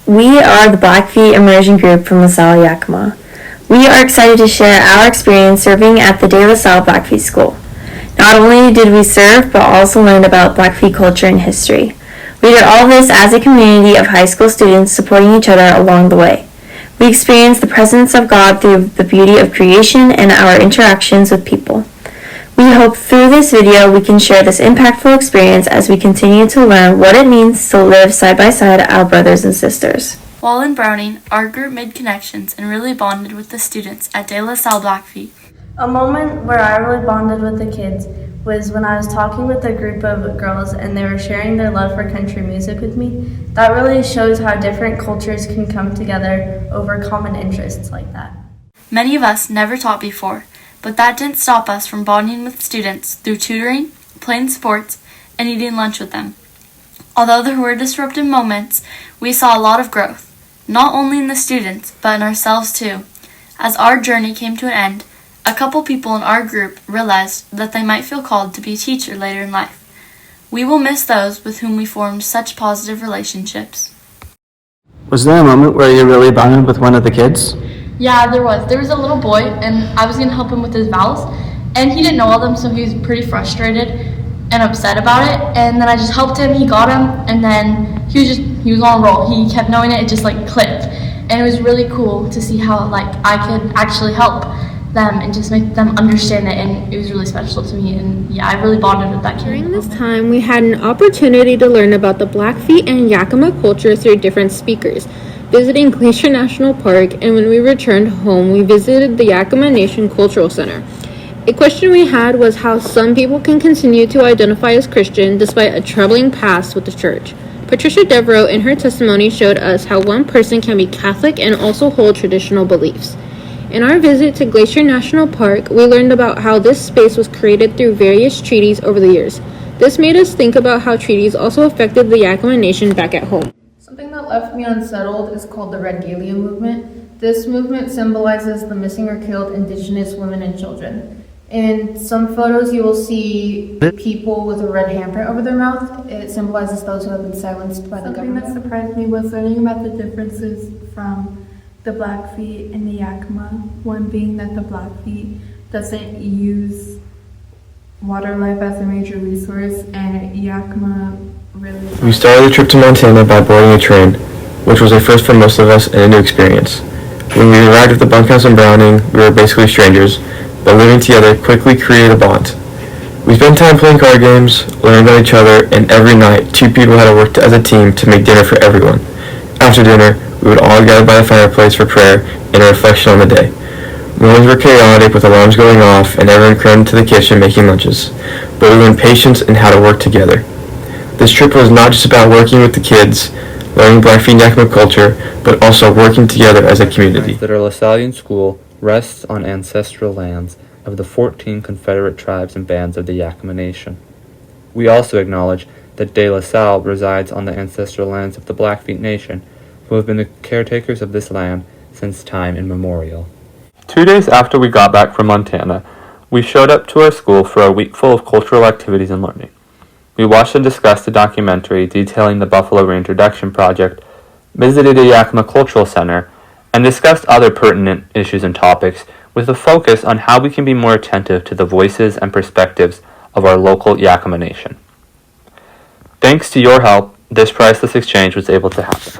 We are the Blackfeet Immersion group from LaSalle, Yakima. We are excited to share our experience serving at the Salle Blackfeet School. Not only did we serve, but also learned about Blackfeet culture and history. We did all this as a community of high school students supporting each other along the way. We experienced the presence of God through the beauty of creation and our interactions with people. We hope through this video we can share this impactful experience as we continue to learn what it means to live side by side our brothers and sisters. While in Browning, our group made connections and really bonded with the students at De La Salle Blackfeet. A moment where I really bonded with the kids was when I was talking with a group of girls and they were sharing their love for country music with me. That really shows how different cultures can come together over common interests like that. Many of us never taught before, but that didn't stop us from bonding with students through tutoring, playing sports, and eating lunch with them. Although there were disruptive moments, we saw a lot of growth, not only in the students, but in ourselves too. As our journey came to an end, a couple people in our group realized that they might feel called to be a teacher later in life. We will miss those with whom we formed such positive relationships. Was there a moment where you really bonded with one of the kids? Yeah, there was. There was a little boy, and I was going to help him with his vowels, and he didn't know all of them, so he was pretty frustrated and upset about it. And then I just helped him, he got him, and then he was on a roll. He kept knowing it, it just clicked. And it was really cool to see how I could actually help them and just make them understand it, and it was really special to me. And yeah, I really bonded with that kid. During this time, we had an opportunity to learn about the Blackfeet and Yakima culture through different speakers, visiting Glacier National Park, and when we returned home, we visited the Yakima Nation Cultural Center. A question we had was how some people can continue to identify as Christian despite a troubling past with the church. Patricia Devereaux in her testimony showed us how one person can be Catholic and also hold traditional beliefs. In our visit to Glacier National Park, we learned about how this space was created through various treaties over the years. This made us think about how treaties also affected the Yakima Nation back at home. Something that left me unsettled is called the Red Dahlia movement. This movement symbolizes the missing or killed Indigenous women and children. In some photos you will see people with a red handprint over their mouth. It symbolizes those who have been silenced by the government. Something that surprised me was learning about the differences from the Blackfeet and the Yakima. One being that the Blackfeet doesn't use water life as a major resource, and Yakima really... We started the trip to Montana by boarding a train, which was a first for most of us and a new experience. When we arrived at the bunkhouse in Browning, we were basically strangers, but living together quickly created a bond. We spent time playing card games, learning about each other, and every night, two people had to work as a team to make dinner for everyone. After dinner, we would all gather by the fireplace for prayer and a reflection on the day. Mornings were chaotic with alarms going off and everyone crammed into the kitchen making lunches, but we learned patience and how to work together. This trip was not just about working with the kids, learning Blackfeet and Yakima culture, but also working together as a community. That our LaSallian school rests on ancestral lands of the 14 Confederate tribes and bands of the Yakima Nation. We also acknowledge that De La Salle resides on the ancestral lands of the Blackfeet Nation, who have been the caretakers of this land since time immemorial. 2 days after we got back from Montana, we showed up to our school for a week full of cultural activities and learning. We watched and discussed a documentary detailing the Buffalo Reintroduction Project, visited a Yakima Cultural Center, and discussed other pertinent issues and topics with a focus on how we can be more attentive to the voices and perspectives of our local Yakima Nation. Thanks to your help, this priceless exchange was able to happen.